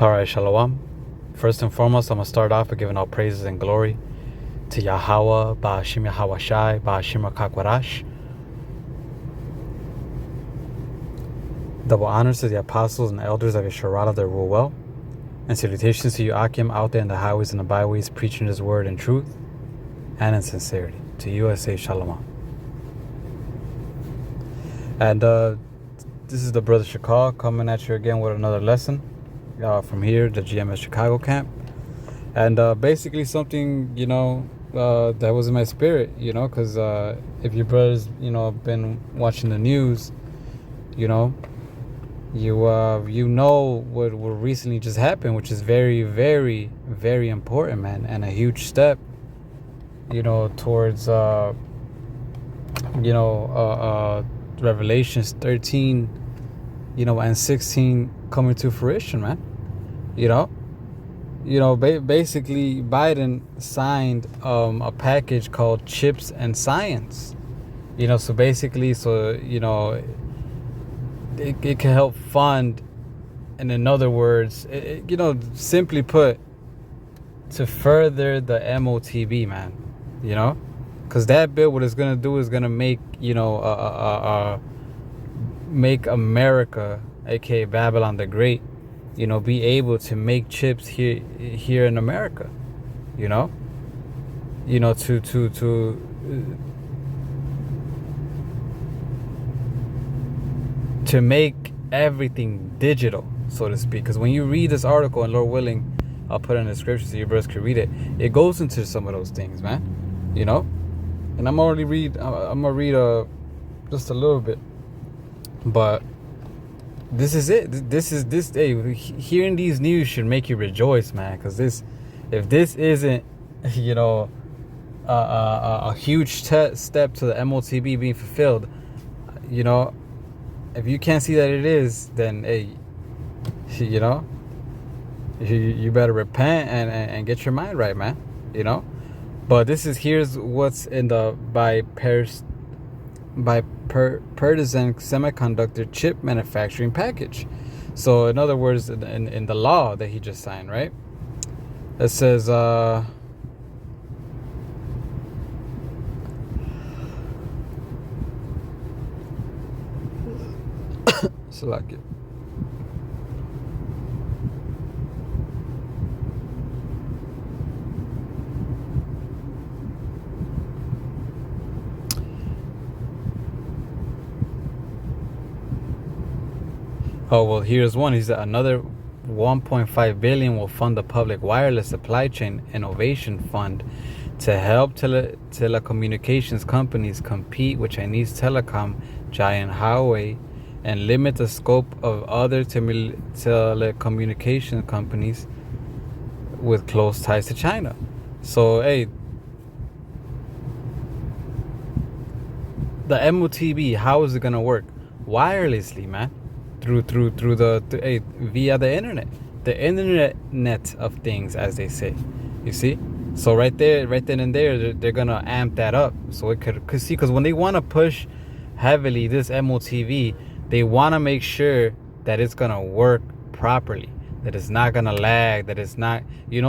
Alright, Shalom. First and foremost, I'm going to start off by giving all praises and glory to Yahweh, Ba'ashim Yahweh Shai, Ba'ashim Rakakwarash. Double honors to the apostles and elders of Yesharala that rule well. And salutations to you, Akim, out there in the highways and the byways, preaching his word in truth and in sincerity. To you, I say Shalom. And this is the Brother Shakal coming at you again with another lesson from here, the GMS Chicago camp. And basically something, that was in my spirit, because if your brothers, been watching the news, you know what recently just happened, which is very, very, very important, man, and a huge step, towards, Revelations 13, and 16 coming to fruition, man. Basically Biden signed a package called Chips and Science. It can help fund, and in other words, simply put, to further the M.O.T.B, man. Because that bill, what it's gonna do is gonna make make America, aka Babylon the Great, be able to make chips here in America. To make everything digital, so to speak. Because when you read this article, and Lord willing, I'll put it in the description so your brothers can read it. It goes into some of those things, man. And I'm gonna read just a little bit, but this is it. Hey, hearing these news should make you rejoice, man. Because if this isn't, a huge step to the M.O.T.B being fulfilled, if you can't see that it is, then hey, you better repent and get your mind right, man. But here's what's in the bipartisan semiconductor chip manufacturing package. So in other words, in the law that he just signed, right? It says select it. Oh, well, here's one. He said another 1.5 billion will fund the public wireless supply chain innovation fund to help telecommunications companies compete with Chinese telecom giant Huawei and limit the scope of other telecommunication companies with close ties to China. So, hey, the M.O.T.B, how is it gonna work? Wirelessly, man. Through via the internet of things, as they say. You see, so right then and there, they're gonna amp that up, so it could see, because when they want to push heavily this M.O.T.B, they want to make sure that it's gonna work properly, that it's not gonna lag, that it's not,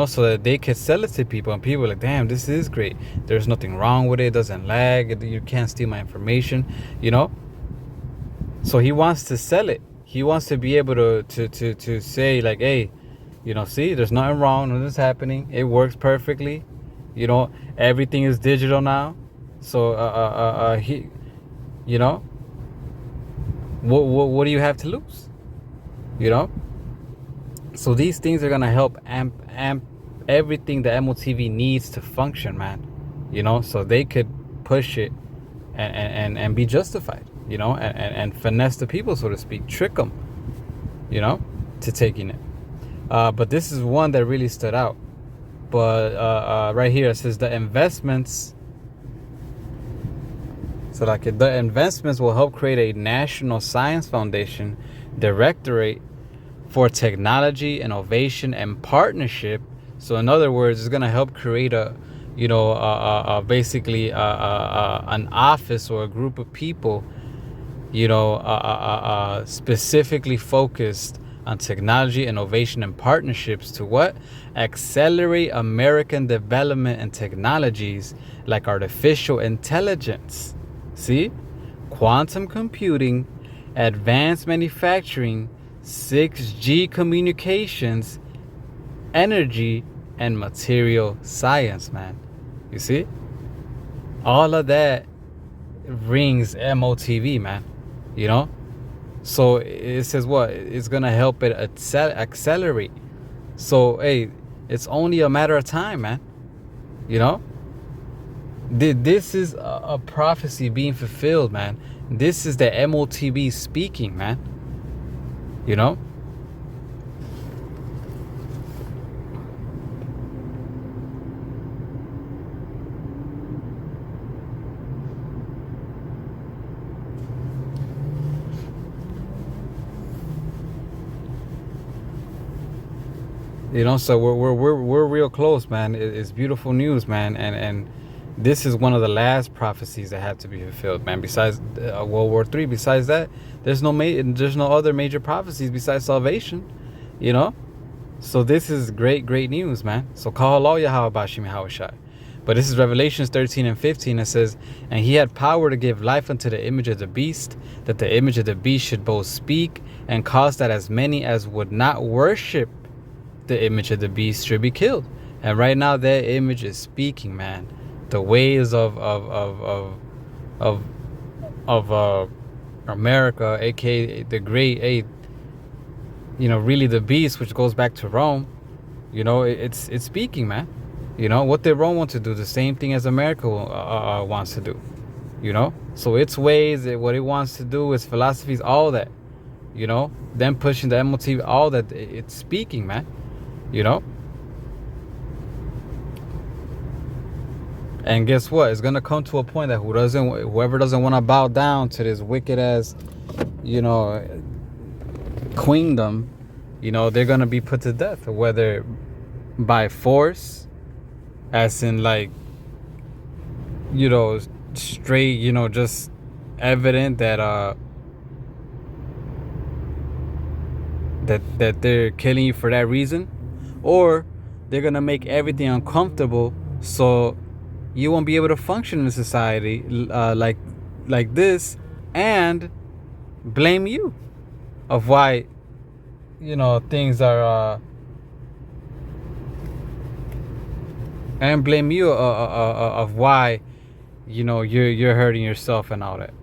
so that they can sell it to people, and people are like, damn, this is great, there's nothing wrong with it, doesn't lag, you can't steal my information, so he wants to sell it. He wants to be able to say, like, hey, see, there's nothing wrong with this happening. It works perfectly. Everything is digital now. So, what do you have to lose? So these things are gonna help amp everything the M.O.T.B needs to function, man. So they could push it and be justified. And finesse the people, so to speak, trick them, to taking it. But this is one that really stood out. But right here it says the investments. So the investments will help create a national science foundation, directorate for technology, innovation, and partnership. So in other words, it's gonna help create basically an office or a group of people, specifically focused on technology, innovation, and partnerships to what? Accelerate American development and technologies like artificial intelligence. See? Quantum computing, advanced manufacturing, 6G communications, energy, and material science, man. You see? All of that rings M.O.T.B, man. You know? So it says what? It's going to help it accelerate. So, hey, it's only a matter of time, man. You know? This is a prophecy being fulfilled, man. This is the M.O.T.B speaking, man. You know? So we're real close, man. It's beautiful news, man, and this is one of the last prophecies that have to be fulfilled, man. Besides World War III, besides that, there's no other major prophecies besides salvation, you know. So this is great news, man. So call all Yahweh Bashim Hawashai. But this is Revelations 13 and 15. It says, and he had power to give life unto the image of the beast, that the image of the beast should both speak and cause that as many as would not worship the image of the beast should be killed. And right now that image is speaking, man. The ways of America, aka the great really the beast, which goes back to Rome. It's speaking, man. What did Rome want to do? The same thing as America wants to do. So its ways, what it wants to do, its philosophies, all that. Them pushing the M.O.T.B, all that. It's speaking, man. And guess what? It's gonna come to a point that whoever doesn't want to bow down to this wicked ass, queendom, they're gonna be put to death, whether by force, as in like, straight, just evident that that they're killing you for that reason, or they're gonna make everything uncomfortable so you won't be able to function in society like this, and blame you of why things are and blame you of why you're hurting yourself and all that.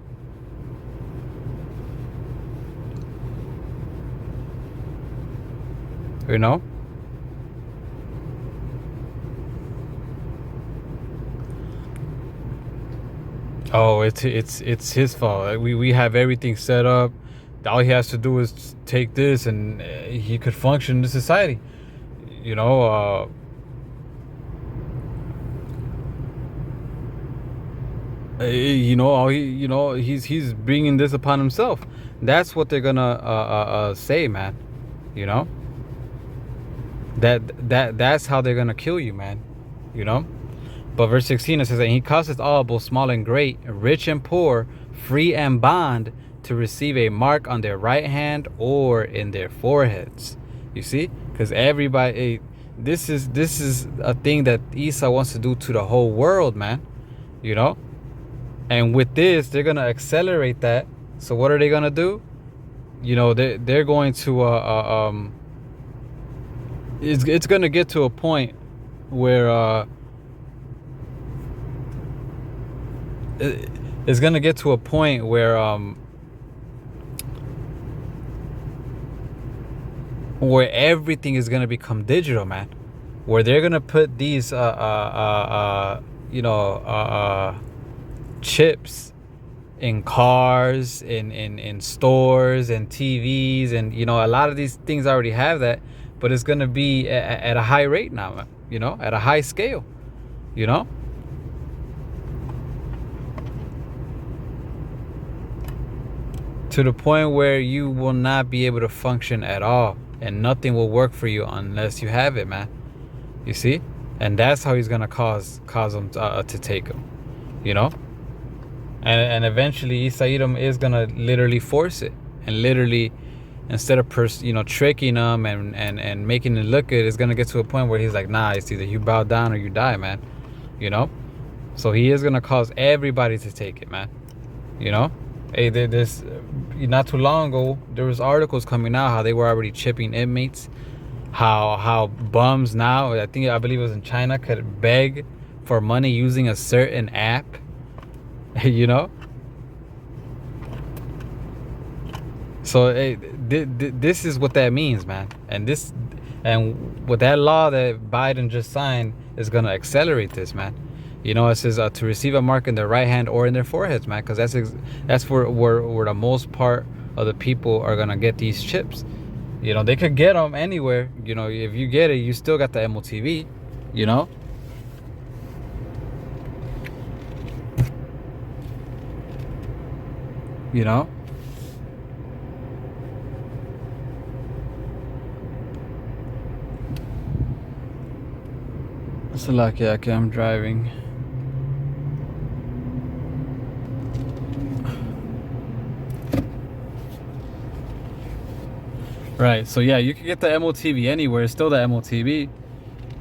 Oh, it's his fault. We have everything set up. All he has to do is take this, and he could function in the society. He's bringing this upon himself. That's what they're gonna say, man. That's how they're gonna kill you, man. But verse 16, it says, and he causeth all, both small and great, rich and poor, free and bond, to receive a mark on their right hand or in their foreheads. You see? Because everybody, this is a thing that Esau wants to do to the whole world, man. And with this, they're going to accelerate that. So what are they going to do? They're going to, it's going to get to a point where, it's gonna get to a point where everything is gonna become digital, man. Where they're gonna put these chips in cars, in stores and TVs, and a lot of these things already have that, but it's gonna be at a high rate now, at a high scale, to the point where you will not be able to function at all, and nothing will work for you unless you have it, man. You see? And that's how he's gonna cause them to take him, and eventually Esau Edom is gonna literally force it, and instead of tricking him and making it look good, it's gonna get to a point where he's like, nah, it's either you bow down or you die, man. You know. So he is gonna cause everybody to take it, man. You know. Hey, this not too long ago, there was articles coming out how they were already chipping inmates. How bums now, I believe it was in China, could beg for money using a certain app. You know. So hey, this is what that means, man. And with that law that Biden just signed is gonna accelerate this, man. You know, it says to receive a mark in their right hand or in their foreheads, man, because that's where the most part of the people are gonna get these chips. You know, they could get them anywhere. You know, if you get it, you still got the M.O.T.B. You know. You know. It's lucky I'm driving. Right, so yeah, you can get the M.O.T.B. anywhere. It's still the M.O.T.B.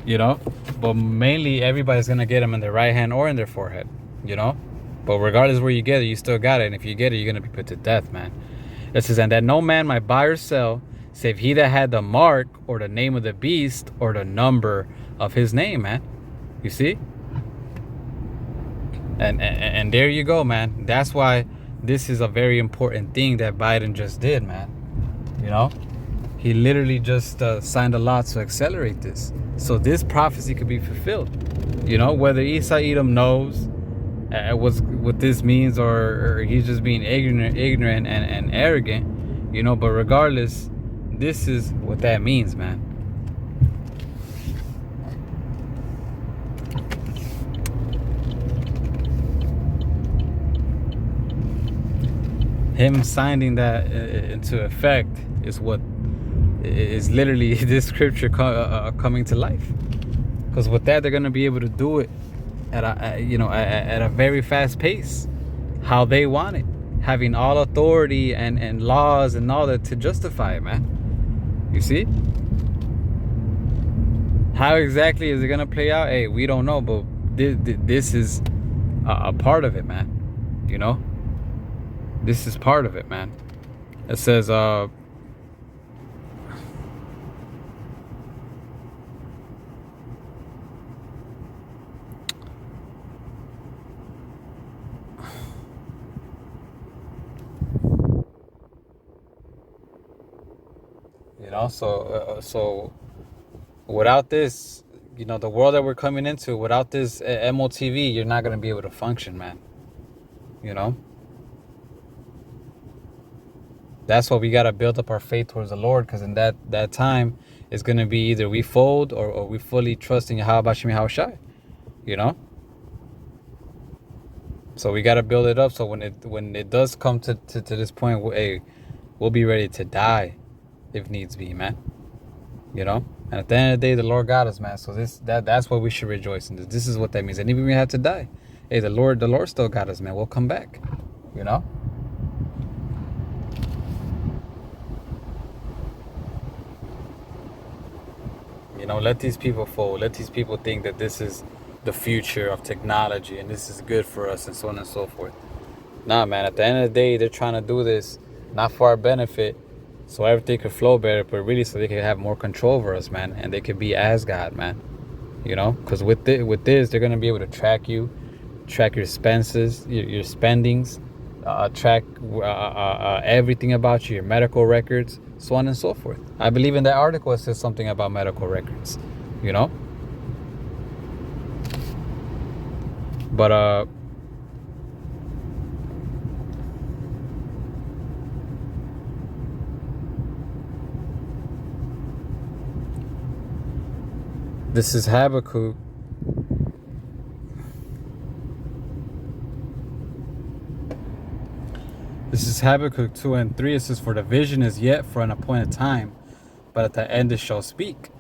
You know, but mainly everybody's gonna get them in their right hand or in their forehead. You know, but regardless where you get it, you still got it. And if you get it, you're gonna be put to death, man. It says, and that no man might buy or sell, save he that had the mark or the name of the beast or the number of his name, man. You see? And there you go, man. That's why this is a very important thing that Biden just did, man. You know? He literally just signed a law to accelerate this. So this prophecy could be fulfilled. You know, whether Esau Edom knows what this means or he's just being ignorant and arrogant, you know, but regardless, this is what that means, man. Him signing that into effect is what is literally this scripture coming to life. Because with that, they're going to be able to do it at a very fast pace, how they want it, having all authority and laws and all that to justify it, man. You see? How exactly is it going to play out? Hey, we don't know, but this is a part of it, man. You know? This is part of it, man. It says, you know, so without this, you know, the world that we're coming into, without this M.O.T.B, you're not going to be able to function, man. You know? That's why we got to build up our faith towards the Lord, because in that time, it's going to be either we fold or we fully trust in Yahweh Shem Yahushai, you know? So we got to build it up so when it does come to this point, hey, we'll be ready to die if needs be, man. You know? And at the end of the day, the Lord got us, man. So that's what we should rejoice in. This is what that means. And even if we had to die, hey, the Lord still got us, man. We'll come back, you know? You know, let these people fold. Let these people think that this is the future of technology and this is good for us and so on and so forth. Nah, man, at the end of the day, they're trying to do this not for our benefit so everything could flow better, but really so they can have more control over us, man, and they could be as God, man. You know, because with this, they're going to be able to track you, track your expenses, your spendings, track everything about you, your medical records, so on and so forth. I believe in that article it says something about medical records, you know? But this is Habakkuk. This is Habakkuk 2 and 3. It says, for the vision is yet for an appointed time, but at the end it shall speak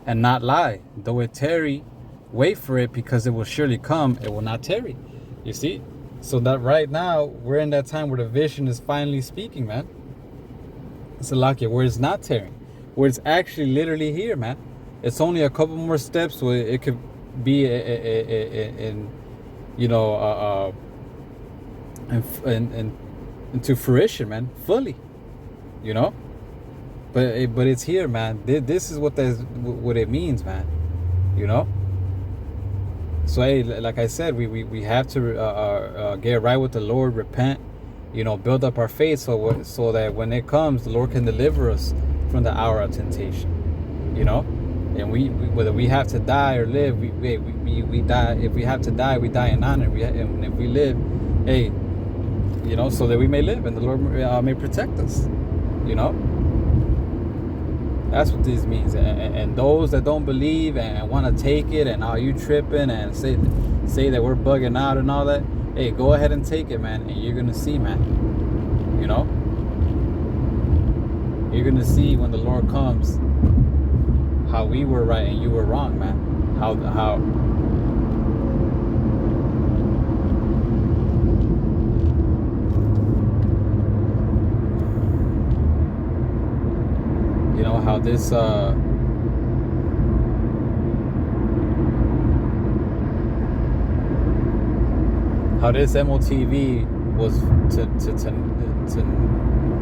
and not lie. Though it tarry, wait for it, because it will surely come, it will not tarry. You see? So that right now, we're in that time where the vision is finally speaking, man. Salakia, where it's not tearing, where it's actually literally here, man. It's only a couple more steps where it could be in, you know, into fruition, man, fully, you know. But it's here, man. This is what it means, man. You know. So hey, like I said, we have to get right with the Lord, repent, you know, build up our faith, so that when it comes, the Lord can deliver us from the hour of temptation. You know, and we whether we have to die or live, we die. If we have to die, we die in honor. And if we live, hey, you know, so that we may live and the Lord may protect us. You know. That's what this means. And those that don't believe and want to take it and you tripping and say that we're bugging out and all that, hey, go ahead and take it, man. And you're going to see, man. You know? You're going to see when the Lord comes how we were right and you were wrong, man. How you know, how this M.O.T.B was to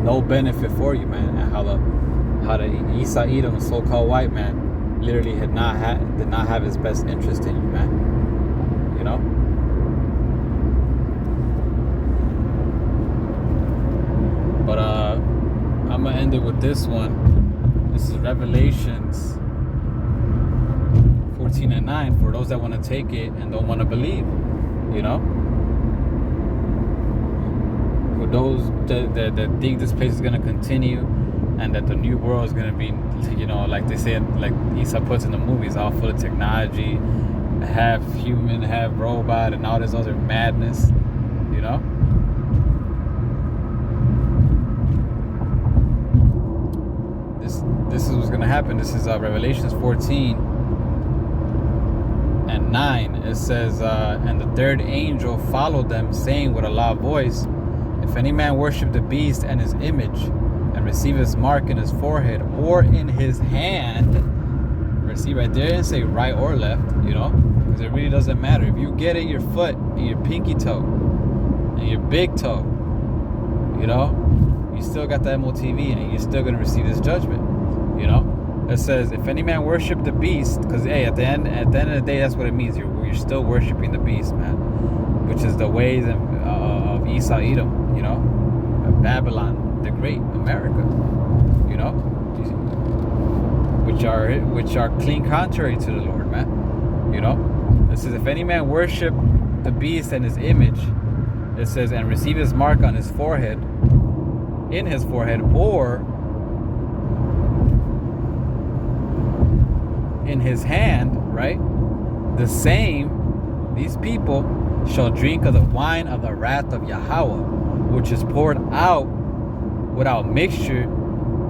no benefit for you, man, and how the Edom, the so-called white man, literally did not have his best interest in you, man. You know. But I'm gonna end it with this one. This is Revelations 14:9 for those that want to take it and don't want to believe, you know. For those that think this place is going to continue and that the new world is going to be, you know, like they say, like Isa puts in the movies, all full of technology, half human, half robot, and all this other madness, you know. This is what's going to happen. This is Revelations 14:9. It says, and the third angel followed them, saying with a loud voice, if any man worship the beast and his image, and receive his mark in his forehead or in his hand, receive right there and say right or left, you know, because it really doesn't matter. If you get it, your foot, and your pinky toe, and your big toe, you know, you still got the M.O.T.B and you're still going to receive this judgment. You know, it says, if any man worship the beast, because hey, at the end of the day, that's what it means. You're still worshiping the beast, man, which is the ways of Esau, Edom, you know, Babylon, the Great, America, you know, which are clean contrary to the Lord, man. You know, it says, if any man worship the beast and his image, it says, and receive his mark on his forehead, in his forehead, or in his hand, right? The same, these people shall drink of the wine of the wrath of Yahweh, which is poured out without mixture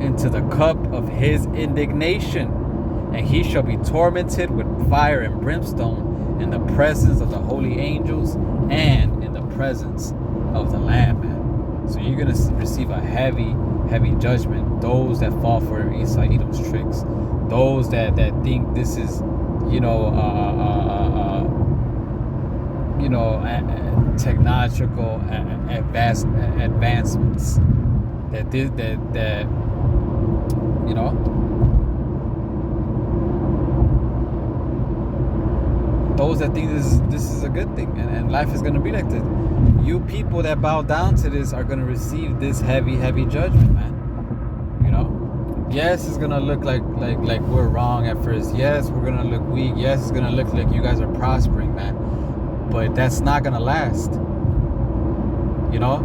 into the cup of his indignation. And he shall be tormented with fire and brimstone in the presence of the holy angels and in the presence of the Lamb, man. So you're going to receive a heavy judgment. Those that fall for Esau, Edom's tricks. Those that think this is, you know, technological advancements. That you know, those that think this is a good thing and life is going to be like this. You people that bow down to this are going to receive this heavy judgment, man. You know, yes, it's going to look like we're wrong at first. Yes, we're going to look weak. Yes, it's going to look like you guys are prospering, man. But that's not going to last. You know,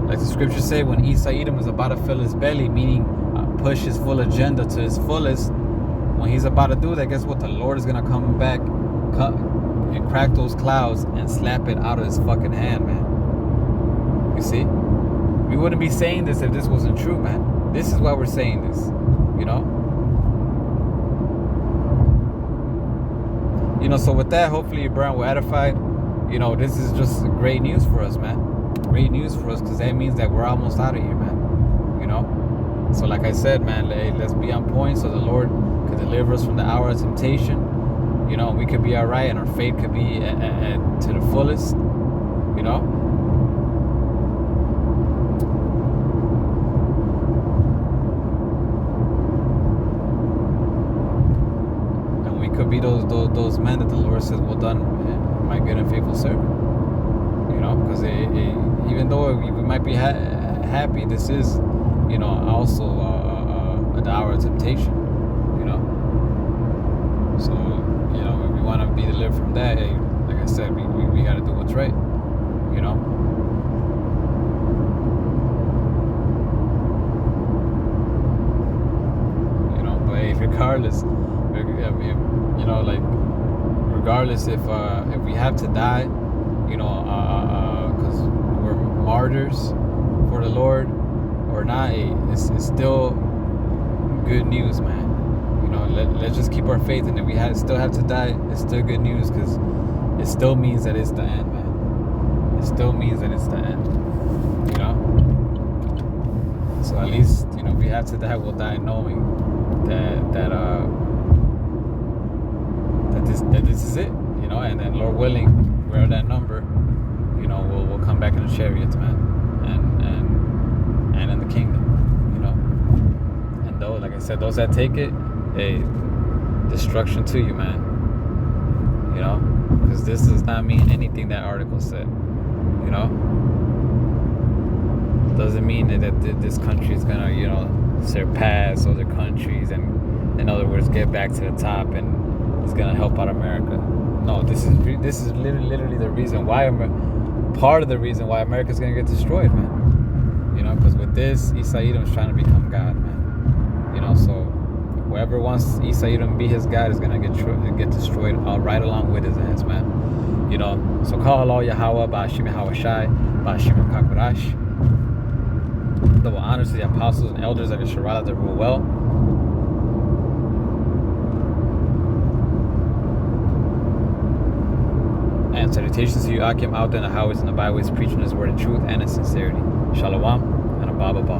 like the scriptures say, when Esau Edom is about to fill his belly, meaning push his full agenda to his fullest, when he's about to do that, guess what? The Lord is going to come back and crack those clouds and slap it out of his fucking hand, man. You see? We wouldn't be saying this if this wasn't true, man. This is why we're saying this, you know? You know, so with that, hopefully your brand will edify. You know, this is just great news for us, man. Great news for us, because that means that we're almost out of here, man. You know? So like I said, man, let's be on point so the Lord could deliver us from the hour of temptation. You know, we could be all right, and our faith could be to the fullest. You know. And we could be those men that the Lord says, "Well done, my good and faithful servant." You know, because even though we might be happy, this is, you know, also an hour of temptation. You know. So, you know, if we want to be delivered from that, hey, like I said, we got to do what's right, you know. You know, but hey, regardless, you know, like, regardless if we have to die, you know, because we're martyrs for the Lord or not, hey, it's still good news, man. Let's just keep our faith, and if we still have to die, it's still good news, because it still means that it's the end, man. It still means that it's the end, you know. So at least, you know, if we have to die, we'll die knowing that this is it, you know. And then, Lord willing, we're that number, you know, we'll come back in the chariots, man, and in the kingdom, you know. And those, like I said, those that take it, hey, destruction to you, man. You know, because this does not mean anything that article said. You know, doesn't mean that this country is gonna, you know, surpass other countries, and, in other words, get back to the top, and it's gonna help out America. No, this is literally the reason why part of the reason why America's gonna get destroyed, man. You know, because with this, Isa Edom is trying to become God, man. You know, so whoever wants Isa Edom to be his God is gonna get destroyed right along with his ass, man. You know, so call Allah Yahweh, Ba'ashim Yahweh Shai, Ba'ashim Kakurash. Double honors to the apostles and elders of Yisrael that rule well. And salutations to you, Akim, out there in the highways and the byways, preaching his word in truth and in sincerity. Shalom and Abba.